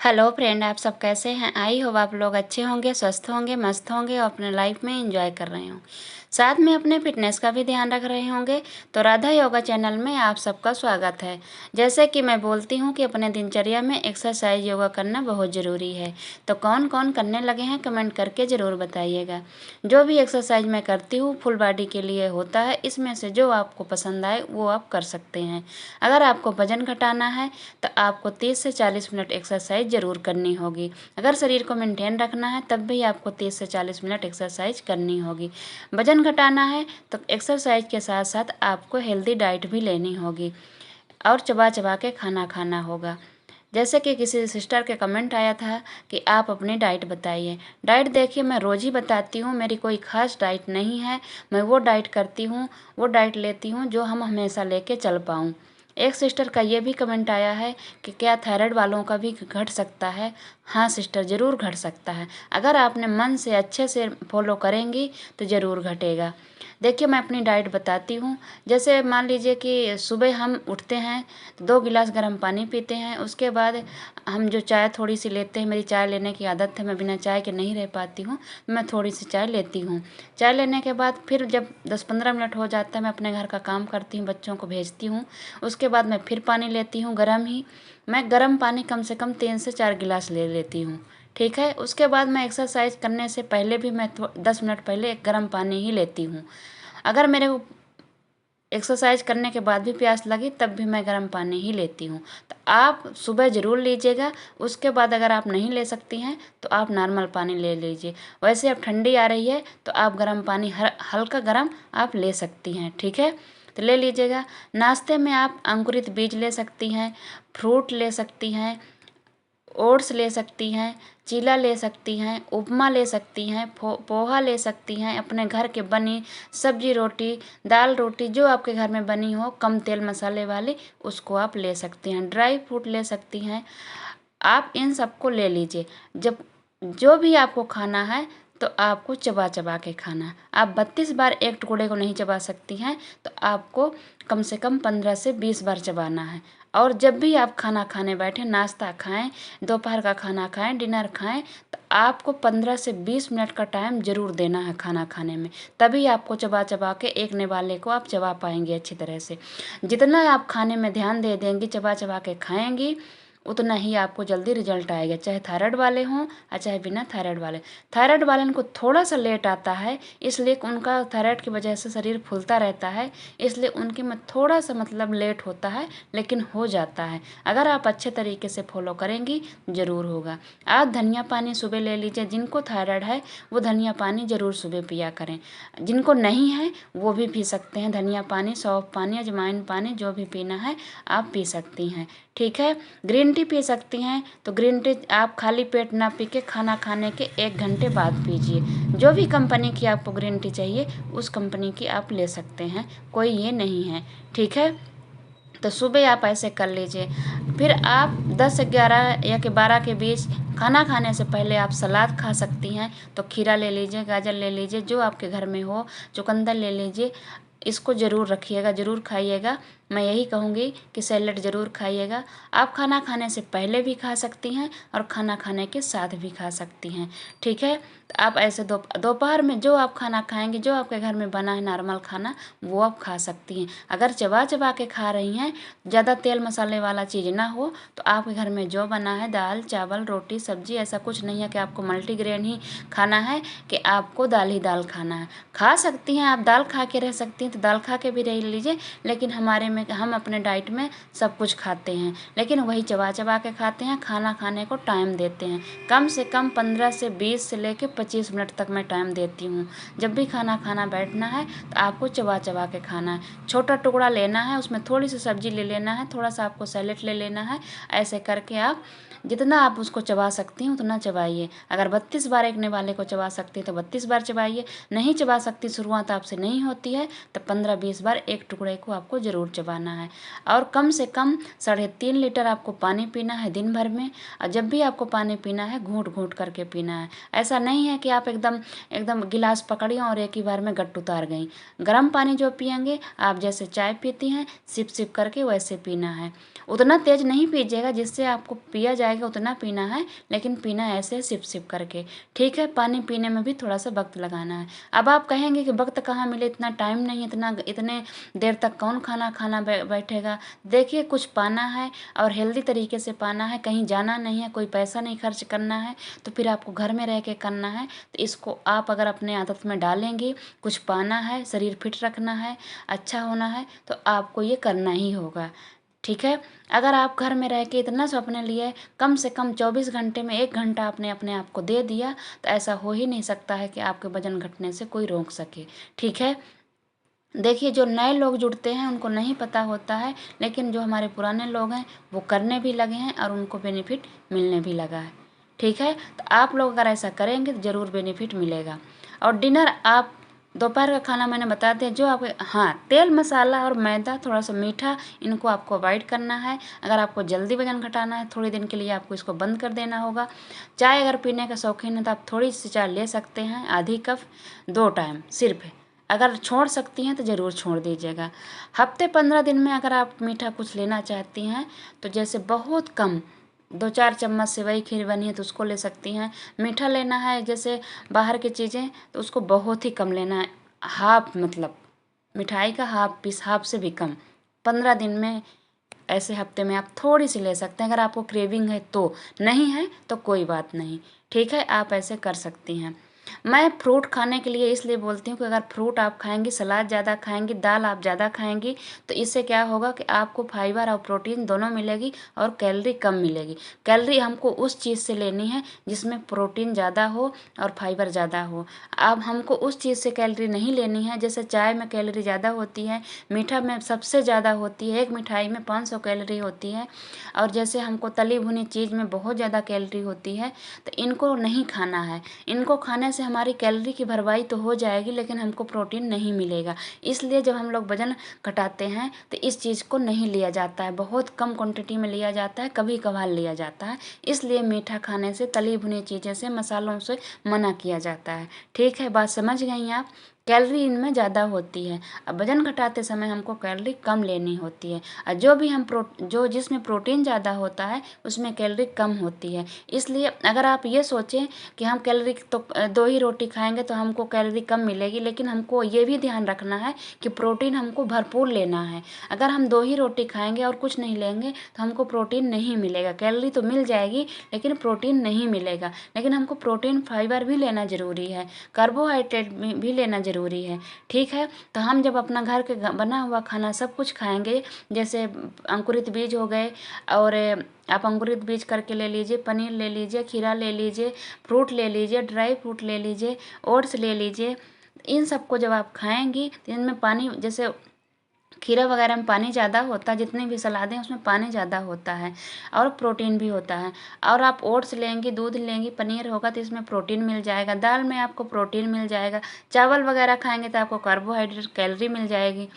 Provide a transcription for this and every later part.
Hello friend, आप सब कैसे हैं। आई होप आप लोग अच्छे होंगे, स्वस्थ होंगे, मस्त होंगे और अपने लाइफ में एंजॉय कर रहे हों। साथ में अपने फिटनेस का भी ध्यान रख रहे होंगे। तो राधा योगा चैनल में आप सबका स्वागत है। जैसे कि मैं बोलती हूँ कि अपने दिनचर्या में एक्सरसाइज योगा करना बहुत ज़रूरी है। तो कौन कौन करने लगे हैं कमेंट करके ज़रूर बताइएगा। जो भी एक्सरसाइज मैं करती हूँ फुल बॉडी के लिए होता है। इसमें से जो आपको पसंद आए वो आप कर सकते हैं। अगर आपको वजन घटाना है तो आपको 30 से 40 मिनट एक्सरसाइज ज़रूर करनी होगी। अगर शरीर को मेंटेन रखना है तब भी आपको 30 से 40 मिनट एक्सरसाइज करनी होगी। वजन घटाना है तो एक्सरसाइज के साथ साथ आपको हेल्दी डाइट भी लेनी होगी और चबा चबा के खाना खाना होगा। जैसे कि किसी सिस्टर के कमेंट आया था कि आप अपनी डाइट बताइए। डाइट देखिए, मैं रोज़ ही बताती हूँ, मेरी कोई ख़ास डाइट नहीं है। मैं वो डाइट करती हूँ, वो डाइट लेती हूँ जो हम हमेशा लेके चल पाऊँ। एक सिस्टर का ये भी कमेंट आया है कि क्या थायराइड वालों का भी घट सकता है। हाँ सिस्टर, ज़रूर घट सकता है। अगर आपने मन से अच्छे से फॉलो करेंगी तो ज़रूर घटेगा। देखिए, मैं अपनी डाइट बताती हूँ। जैसे मान लीजिए कि सुबह हम उठते हैं तो 2 गिलास गर्म पानी पीते हैं। उसके बाद हम जो चाय थोड़ी सी लेते हैं, मेरी चाय लेने की आदत है, मैं बिना चाय के नहीं रह पाती हूँ, मैं थोड़ी सी चाय लेती हूँ। चाय लेने के बाद फिर जब 10-15 मिनट हो जाता है, मैं अपने घर का काम करती हूँ, बच्चों को भेजती हूँ। उसके बाद मैं फिर पानी लेती हूँ गर्म ही। मैं गर्म पानी कम से कम 3 से 4 गिलास ले लेती हूँ। ठीक है। उसके बाद मैं एक्सरसाइज करने से पहले भी मैं 10 मिनट पहले एक गर्म पानी ही लेती हूँ। अगर मेरे को एक्सरसाइज करने के बाद भी प्यास लगी तब भी मैं गर्म पानी ही लेती हूँ। तो आप सुबह ज़रूर लीजिएगा। उसके बाद अगर आप नहीं ले सकती हैं तो आप नॉर्मल पानी ले लीजिए। वैसे अब ठंडी आ रही है तो आप गर्म पानी हल्का गर्म आप ले सकती हैं। ठीक है, तो ले लीजिएगा। नाश्ते में आप अंकुरित बीज ले सकती हैं, फ्रूट ले सकती हैं, ओट्स ले सकती हैं, चीला ले सकती हैं, उपमा ले सकती हैं, पोहा ले सकती हैं, अपने घर के बनी सब्जी रोटी, दाल रोटी जो आपके घर में बनी हो कम तेल मसाले वाली, उसको आप ले सकती हैं। ड्राई फ्रूट ले सकती हैं। आप इन सबको ले लीजिए। जब जो भी आपको खाना है तो आपको चबा चबा के खाना है। आप 32 बार एक टुकड़े को नहीं चबा सकती हैं तो आपको कम से कम 15 से 20 बार चबाना है। और जब भी आप खाना खाने बैठें, नाश्ता खाएं, दोपहर का खाना खाएं, डिनर खाएं, तो आपको 15 से 20 मिनट का टाइम ज़रूर देना है खाना खाने में। तभी आपको चबा चबा के एक निवाले को आप चबा पाएंगे अच्छी तरह से। जितना आप खाने में ध्यान दे देंगी, चबा चबा के खाएंगी, उतना ही आपको जल्दी रिजल्ट आएगा। चाहे थायराइड वाले हों या चाहे बिना थायराइड वाले। थायराइड वाले को थोड़ा सा लेट आता है, इसलिए उनका थायराइड की वजह से शरीर फूलता रहता है, इसलिए उनके में थोड़ा सा मतलब लेट होता है, लेकिन हो जाता है। अगर आप अच्छे तरीके से फॉलो करेंगी ज़रूर होगा। आप धनिया पानी सुबह ले लीजिए। जिनको थायराइड है वो धनिया पानी ज़रूर सुबह पिया करें। जिनको नहीं है वो भी पी सकते हैं धनिया पानी, सौंफ पानी, अजवाइन पानी, जो भी पीना है आप पी सकती हैं। ठीक है। ग्रीन टी पी सकती हैं तो ग्रीन टी आप खाली पेट ना पी के खाना खाने के 1 घंटे बाद पीजिए। जो भी कंपनी की आपको ग्रीन टी चाहिए उस कंपनी की आप ले सकते हैं, कोई ये नहीं है। ठीक है, तो सुबह आप ऐसे कर लीजिए। फिर आप 10 से 11 या 12 के बीच खाना खाने से पहले आप सलाद खा सकती हैं। तो खीरा ले लीजिए, गाजर ले लीजिए, जो आपके घर में हो, चुकंदर ले लीजिए। इसको ज़रूर रखिएगा, ज़रूर खाइएगा। मैं यही कहूँगी कि सैलेड ज़रूर खाइएगा। आप खाना खाने से पहले भी खा सकती हैं और खाना खाने के साथ भी खा सकती हैं। ठीक है, तो आप ऐसे दोपहर में जो आप खाना खाएंगे, जो आपके घर में बना है नॉर्मल खाना, वो आप खा सकती हैं। अगर चबा चबा के खा रही हैं, ज़्यादा तेल मसाले वाला चीज़ ना हो, तो आपके घर में जो बना है दाल चावल रोटी सब्जी, ऐसा कुछ नहीं है कि आपको मल्टीग्रेन ही खाना है, कि आपको दाल ही दाल खाना है। खा सकती हैं आप, दाल खा के रह सकती हैं तो दाल खा के भी रह लीजिए, लेकिन हमारे में हम अपने डाइट में सब कुछ खाते हैं, लेकिन वही चबा चबा के खाते हैं। खाना खाने को टाइम देते हैं, कम से कम 15 से 20 से लेके 25 मिनट तक मैं टाइम देती हूँ। जब भी खाना खाना बैठना है तो आपको चबा चबा के खाना है। छोटा टुकड़ा लेना है, उसमें थोड़ी सी सब्जी ले लेना है, थोड़ा सा आपको सैलेड ले लेना है। ऐसे करके आप जितना आप उसको चबा सकती हैं उतना चबाइए। अगर 32 बार एक निवाले को चबा सकती हैं तो 32 बार चबाइए। नहीं चबा सकती, शुरुआत आपसे नहीं होती है, तो 15-20 बार एक टुकड़े को आपको ज़रूर चबाना चबाना है। और कम से कम 3.5 लीटर आपको पानी पीना है दिन भर में। और जब भी आपको पानी पीना है घूंट घूंट करके पीना है। ऐसा नहीं है कि आप एकदम एकदम गिलास पकड़ी और एक ही बार में गट उतार गई। गर्म पानी जो पियेंगे आप जैसे चाय पीती हैं सिप सिप करके वैसे पीना है। उतना तेज नहीं पीजिएगा, जिससे आपको पिया जाएगा उतना पीना है, लेकिन पीना ऐसे सिप सिप करके। ठीक है, पानी पीने में भी थोड़ा सा वक्त लगाना है। अब आप कहेंगे कि वक्त कहाँ मिले, इतना टाइम नहीं, इतने देर तक कौन खाना बैठेगा। देखिए, कुछ पाना है और हेल्दी तरीके से पाना है, कहीं जाना नहीं है, कोई पैसा नहीं खर्च करना है, तो फिर आपको घर में रह के करना है। तो इसको आप अगर अपने आदत में डालेंगी, कुछ पाना है, शरीर फिट रखना है, अच्छा होना है, तो आपको ये करना ही होगा। ठीक है, अगर आप घर में रह के इतना सब अपने लिए कम से कम 24 घंटे में 1 घंटा आपने अपने आप को दे दिया, तो ऐसा हो ही नहीं सकता है कि आपके वजन घटने से कोई रोक सके। ठीक है, देखिए, जो नए लोग जुड़ते हैं उनको नहीं पता होता है, लेकिन जो हमारे पुराने लोग हैं वो करने भी लगे हैं और उनको बेनिफिट मिलने भी लगा है। ठीक है, तो आप लोग अगर ऐसा करेंगे तो ज़रूर बेनिफिट मिलेगा। और डिनर आप दोपहर का खाना मैंने बता दिया, जो आप हाँ, तेल मसाला और मैदा, थोड़ा सा मीठा, इनको आपको अवॉइड करना है। अगर आपको जल्दी वजन घटाना है थोड़े दिन के लिए आपको इसको बंद कर देना होगा। चाय अगर पीने का शौकीन है तो आप थोड़ी सी चाय ले सकते हैं, आधी कप 2 टाइम सिर्फ। अगर छोड़ सकती हैं तो ज़रूर छोड़ दीजिएगा। हफ्ते 15 दिन में अगर आप मीठा कुछ लेना चाहती हैं तो जैसे बहुत कम 2-4 चम्मच सेवई खीर बनी है तो उसको ले सकती हैं। मीठा लेना है जैसे बाहर की चीज़ें तो उसको बहुत ही कम लेना है, हाफ, मतलब मिठाई का हाफ पीस, हाफ से भी कम। 15 दिन में ऐसे हफ्ते में आप थोड़ी सी ले सकते हैं, अगर आपको क्रेविंग है तो। नहीं है तो कोई बात नहीं। ठीक है, आप ऐसे कर सकती हैं। मैं फ्रूट खाने के लिए इसलिए बोलती हूँ कि अगर फ्रूट आप खाएंगी, सलाद ज़्यादा खाएंगी, दाल आप ज़्यादा खाएंगी, तो इससे क्या होगा कि आपको फाइबर और प्रोटीन दोनों मिलेगी और कैलोरी कम मिलेगी। कैलोरी हमको उस चीज़ से लेनी है जिसमें प्रोटीन ज़्यादा हो और फाइबर ज़्यादा हो। अब हमको उस चीज़ से कैलोरी नहीं लेनी है, जैसे चाय में कैलोरी ज़्यादा होती है, मीठा में सबसे ज़्यादा होती है, एक मिठाई में 500 कैलोरी होती है, और जैसे हमको तली भुनी चीज़ में बहुत ज़्यादा कैलोरी होती है, तो इनको नहीं खाना है। इनको खाने से हमारी कैलोरी की भरपाई तो हो जाएगी, लेकिन हमको प्रोटीन नहीं मिलेगा। इसलिए जब हम लोग वजन घटाते हैं तो इस चीज़ को नहीं लिया जाता है, बहुत कम क्वांटिटी में लिया जाता है, कभी कभार लिया जाता है। इसलिए मीठा खाने से, तली भुनी चीज़ें से, मसालों से मना किया जाता है। ठीक है, बात समझ गई आप। कैलोरी इनमें ज़्यादा होती है। अब वजन घटाते समय हमको कैलोरी कम लेनी होती है, और जो भी हम जो जिसमें प्रोटीन ज़्यादा होता है उसमें कैलोरी कम होती है। इसलिए अगर आप ये सोचें कि हम कैलोरी तो 2 ही रोटी खाएंगे तो हमको कैलोरी कम मिलेगी, लेकिन हमको ये भी ध्यान रखना है कि प्रोटीन हमको भरपूर लेना है। अगर हम 2 ही रोटी खाएंगे और कुछ नहीं लेंगे तो हमको प्रोटीन नहीं मिलेगा। कैलोरी तो मिल जाएगी लेकिन प्रोटीन नहीं मिलेगा। लेकिन हमको प्रोटीन, फाइबर भी लेना ज़रूरी है, कार्बोहाइड्रेट भी लेना ज़रूरी है। ठीक है, तो हम जब अपना घर के बना हुआ खाना सब कुछ खाएंगे, जैसे अंकुरित बीज हो गए, और आप अंकुरित बीज करके ले लीजिए, पनीर ले लीजिए, खीरा ले लीजिए, फ्रूट ले लीजिए, ड्राई फ्रूट ले लीजिए, ओट्स ले लीजिए। इन सबको जब आप खाएंगी तो इनमें पानी, जैसे खीरा वगैरह में पानी ज़्यादा होता है, जितनी भी सलादें हैं उसमें पानी ज़्यादा होता है और प्रोटीन भी होता है। और आप ओट्स लेंगी, दूध लेंगी, पनीर होगा तो इसमें प्रोटीन मिल जाएगा, दाल में आपको प्रोटीन मिल जाएगा, चावल वगैरह खाएंगे तो आपको कार्बोहाइड्रेट, कैलोरी मिल जाएगी।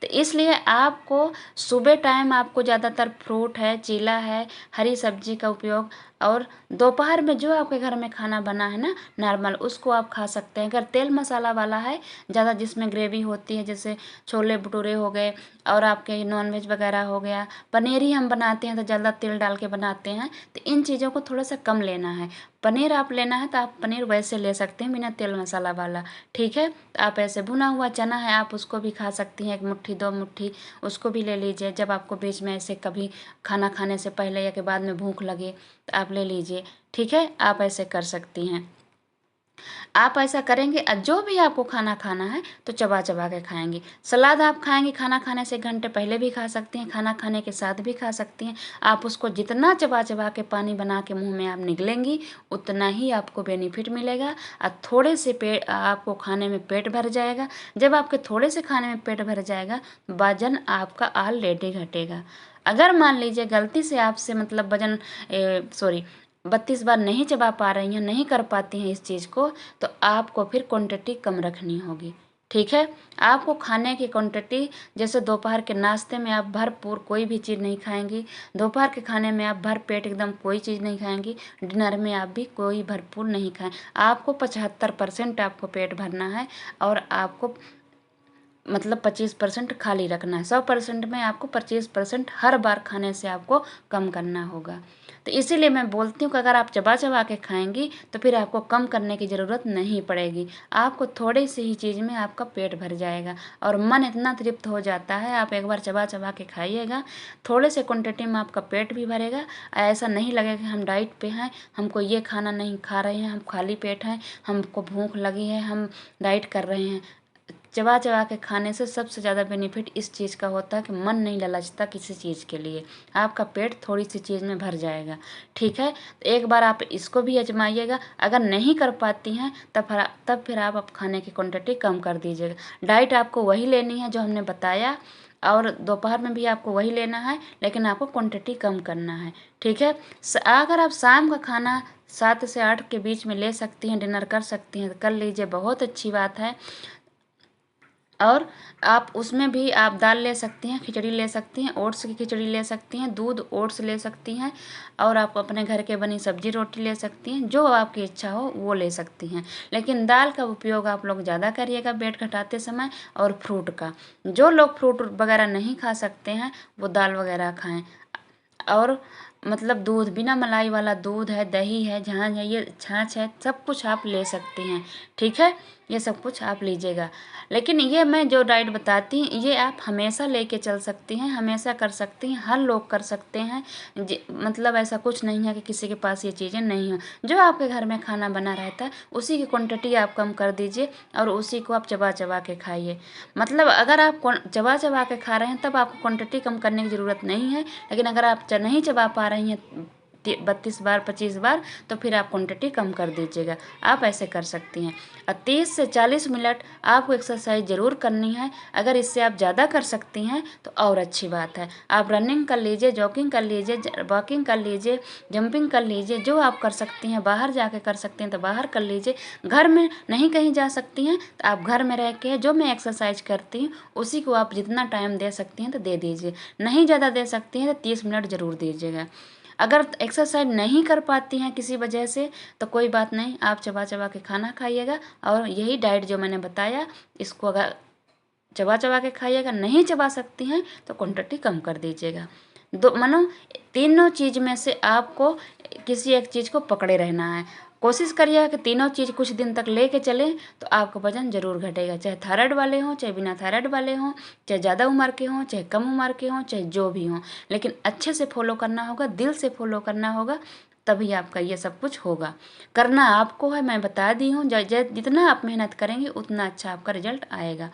तो इसलिए आपको सुबह टाइम आपको ज़्यादातर फ्रूट है, चीला है, हरी सब्जी का उपयोग, और दोपहर में जो आपके घर में खाना बना है ना नॉर्मल, उसको आप खा सकते हैं। अगर तेल मसाला वाला है ज़्यादा, जिसमें ग्रेवी होती है, जैसे छोले भटूरे हो गए और आपके नॉनवेज वगैरह हो गया, पनीर ही हम बनाते हैं तो ज़्यादा तेल डाल के बनाते हैं, तो इन चीज़ों को थोड़ा सा कम लेना है। पनीर आप लेना है तो आप पनीर वैसे ले सकते हैं, बिना तेल मसाला वाला। ठीक है, तो आप ऐसे भुना हुआ चना है आप उसको भी खा सकती हैं, 1 मुट्ठी 2 मुट्ठी उसको भी ले लीजिए। जब आपको बीच में ऐसे कभी खाना खाने से पहले या के बाद में भूख लगे तो आप ले लीजिए। ठीक है, आप ऐसे कर सकती हैं। आप ऐसा करेंगे, जो भी आपको खाना खाना है तो चबा चबा के खाएंगी। सलाद आप खाएंगी खाना खाने से 1 घंटे पहले भी खा सकती हैं, खाना खाने के साथ भी खा सकती हैं। आप उसको जितना चबा चबा के पानी बना के मुंह में आप निगलेंगी उतना ही आपको बेनिफिट मिलेगा, और थोड़े से पेट आपको खाने में पेट भर जाएगा। जब आपके थोड़े से खाने में पेट भर जाएगा वजन आपका ऑलरेडी घटेगा। अगर मान लीजिए गलती से आपसे, मतलब वजन 32 बार नहीं चबा पा रही हैं, नहीं कर पाती हैं इस चीज़ को, तो आपको फिर क्वांटिटी कम रखनी होगी। ठीक है। आपको खाने की क्वांटिटी, जैसे दोपहर के नाश्ते में आप भरपूर कोई भी चीज़ नहीं खाएंगी, दोपहर के खाने में आप भर पेट एकदम कोई चीज़ नहीं खाएंगी, डिनर में आप भी कोई भरपूर नहीं खाएं। आपको 75% आपको पेट भरना है और आपको मतलब 25% खाली रखना है। 100% में आपको 25% हर बार खाने से आपको कम करना होगा। तो इसीलिए मैं बोलती हूँ कि अगर आप चबा चबा के खाएंगी तो फिर आपको कम करने की ज़रूरत नहीं पड़ेगी। आपको थोड़ी सी ही चीज़ में आपका पेट भर जाएगा और मन इतना तृप्त हो जाता है। आप एक बार चबा चबा के खाइएगा, थोड़े से क्वांटिटी में आपका पेट भी भरेगा। ऐसा नहीं लगेगा कि हम डाइट पे हैं, हमको ये खाना नहीं खा रहे हैं, हम खाली पेट हैं, हमको भूख लगी है, हम डाइट कर रहे हैं। चबा चबा के खाने से सबसे ज़्यादा बेनिफिट इस चीज़ का होता है कि मन नहीं ललचता किसी चीज़ के लिए, आपका पेट थोड़ी सी चीज़ में भर जाएगा। ठीक है, तो एक बार आप इसको भी आजमाइएगा। अगर नहीं कर पाती हैं तब फिर आप खाने की क्वांटिटी कम कर दीजिएगा। डाइट आपको वही लेनी है जो हमने बताया, और दोपहर में भी आपको वही लेना है, लेकिन आपको क्वांटिटी कम करना है। ठीक है, अगर आप शाम का खाना 7 से 8 के बीच में ले सकती हैं, डिनर कर सकती हैं तो कर लीजिए, बहुत अच्छी बात है। और आप उसमें भी आप दाल ले सकती हैं, खिचड़ी ले सकती हैं, ओट्स की खिचड़ी ले सकती हैं, दूध ओट्स ले सकती हैं, और आप अपने घर के बनी सब्जी रोटी ले सकती हैं, जो आपकी इच्छा हो वो ले सकती हैं। लेकिन दाल का उपयोग आप लोग ज़्यादा करिएगा वेट घटाते समय। और फ्रूट का, जो लोग फ्रूट वगैरह नहीं खा सकते हैं वो दाल वगैरह खाएं। और मतलब दूध, बिना मलाई वाला दूध है, दही है, जहाँ है ये छाछ है, सब कुछ आप ले सकती हैं। ठीक है, ये सब कुछ आप लीजिएगा। लेकिन ये मैं जो डाइट बताती हूँ ये आप हमेशा लेके चल सकती हैं, हमेशा कर सकती हैं, हर लोग कर सकते हैं। मतलब ऐसा कुछ नहीं है कि किसी के पास ये चीज़ें नहीं हो। जो आपके घर में खाना बना रहता है उसी की क्वांटिटी आप कम कर दीजिए और उसी को आप चबा चबा के खाइए। मतलब अगर आप चबा चबा के खा रहे हैं तब आपको क्वांटिटी कम करने की ज़रूरत नहीं है। लेकिन अगर आप नहीं चबा पा रही हैं 32 बार 25 बार, तो फिर आप क्वांटिटी कम कर दीजिएगा। आप ऐसे कर सकती हैं। और 30 से 40 मिनट आपको एक्सरसाइज ज़रूर करनी है। अगर इससे आप ज़्यादा कर सकती हैं तो और अच्छी बात है। आप रनिंग कर लीजिए, जॉगिंग कर लीजिए, वॉकिंग कर लीजिए, जंपिंग कर लीजिए, जो आप कर सकती हैं। बाहर जाके कर सकती हैं तो बाहर कर लीजिए। घर में नहीं कहीं जा सकती हैं तो आप घर में रह के जो मैं एक्सरसाइज करती हूँ उसी को आप जितना टाइम दे सकती हैं तो दे दीजिए। नहीं ज़्यादा दे सकती हैं तो 30 मिनट ज़रूर दीजिएगा। अगर एक्सरसाइज नहीं कर पाती हैं किसी वजह से तो कोई बात नहीं, आप चबा चबा के खाना खाइएगा और यही डाइट जो मैंने बताया इसको अगर चबा चबा के खाइएगा। नहीं चबा सकती हैं तो क्वांटिटी कम कर दीजिएगा। दो मानो तीनों चीज़ में से आपको किसी एक चीज़ को पकड़े रहना है। कोशिश करिएगा कि तीनों चीज़ कुछ दिन तक लेके चलें तो आपका वजन ज़रूर घटेगा। चाहे थायराइड वाले हों, चाहे बिना थायराइड वाले हों, चाहे ज़्यादा उम्र के हों, चाहे कम उम्र के हों, चाहे जो भी हों। लेकिन अच्छे से फॉलो करना होगा, दिल से फॉलो करना होगा, तभी आपका ये सब कुछ होगा। करना आपको है, मैं बता दी हूँ। जितना आप मेहनत करेंगे उतना अच्छा आपका रिजल्ट आएगा।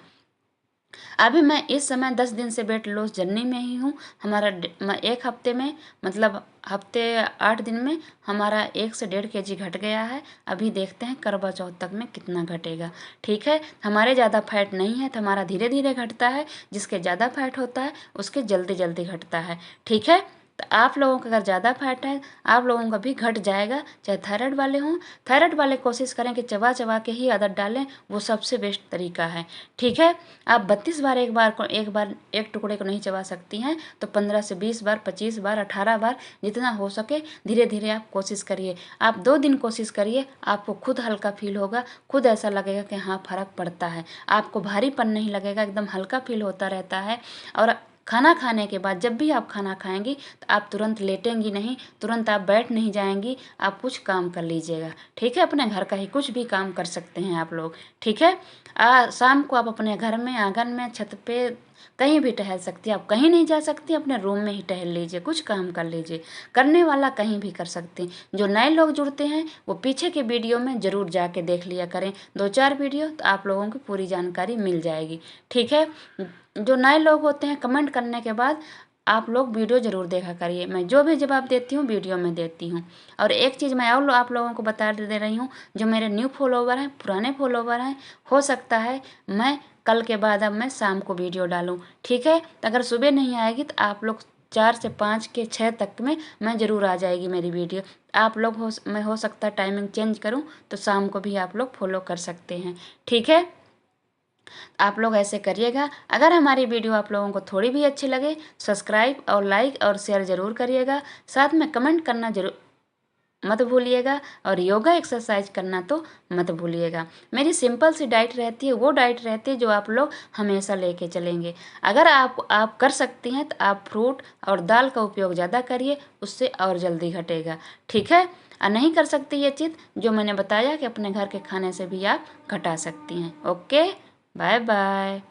अभी मैं इस समय 10 दिन से वेट लॉस जर्नी में ही हूँ। हमारा एक हफ्ते में, मतलब हफ्ते 8 दिन में हमारा 1 से 1.5 kg घट गया है। अभी देखते हैं करवा चौथ तक में कितना घटेगा। ठीक है, हमारे ज़्यादा फैट नहीं है तो हमारा धीरे धीरे घटता है। जिसके ज़्यादा फैट होता है उसके जल्दी जल्दी घटता है। ठीक है, तो आप लोगों का अगर ज़्यादा फैट है आप लोगों का भी घट जाएगा। चाहे थायराइड वाले हों, थायराइड वाले कोशिश करें कि चबा चबा के ही आदत डालें, वो सबसे बेस्ट तरीका है। ठीक है, आप 32 बार एक टुकड़े को नहीं चबा सकती हैं तो 15 से 20 बार, 25 बार, 18 बार, जितना हो सके धीरे धीरे आप कोशिश करिए। आप 2 दिन कोशिश करिए, आपको खुद हल्का फील होगा, खुद ऐसा लगेगा कि हाँ फ़र्क पड़ता है। आपको भारीपन नहीं लगेगा, एकदम हल्का फील होता रहता है। और खाना खाने के बाद जब भी आप खाना खाएंगी तो आप तुरंत लेटेंगी नहीं, तुरंत आप बैठ नहीं जाएंगी, आप कुछ काम कर लीजिएगा। ठीक है, अपने घर का ही कुछ भी काम कर सकते हैं आप लोग। ठीक है, शाम को आप अपने घर में, आंगन में, छत पे कहीं भी टहल सकती है। आप कहीं नहीं जा सकती, अपने रूम में ही टहल लीजिए, कुछ काम कर लीजिए। करने वाला कहीं भी कर सकते हैं। जो नए लोग जुड़ते हैं वो पीछे के वीडियो में ज़रूर जाके देख लिया करें, 2-4 वीडियो, तो आप लोगों को पूरी जानकारी मिल जाएगी। ठीक है, जो नए लोग होते हैं कमेंट करने के बाद आप लोग वीडियो ज़रूर देखा करिए। मैं जो भी जवाब देती हूँ वीडियो में देती हूँ। और एक चीज़ मैं और आप लोगों को बता दे रही हूँ, जो मेरे न्यू फॉलोवर हैं, पुराने फॉलोवर हैं, हो सकता है मैं कल के बाद अब मैं शाम को वीडियो डालूँ। ठीक है, तो अगर सुबह नहीं आएगी तो आप लोग 4 से 5 के 6 तक में मैं ज़रूर आ जाएगी मेरी वीडियो। आप लोग मैं हो सकता है टाइमिंग चेंज करूँ तो शाम को भी आप लोग फॉलो कर सकते हैं। ठीक है, आप लोग ऐसे करिएगा। अगर हमारी वीडियो आप लोगों को थोड़ी भी अच्छी लगे, सब्सक्राइब और लाइक और शेयर ज़रूर करिएगा। साथ में कमेंट करना जरूर मत भूलिएगा और योगा एक्सरसाइज करना तो मत भूलिएगा। मेरी सिंपल सी डाइट रहती है, वो डाइट रहती है जो आप लोग हमेशा लेके चलेंगे। अगर आप कर सकती हैं तो आप फ्रूट और दाल का उपयोग ज़्यादा करिए, उससे और जल्दी घटेगा। ठीक है। और नहीं कर सकती ये चीज़ जो मैंने बताया कि अपने घर के खाने से भी आप घटा सकती हैं। Okay, bye bye.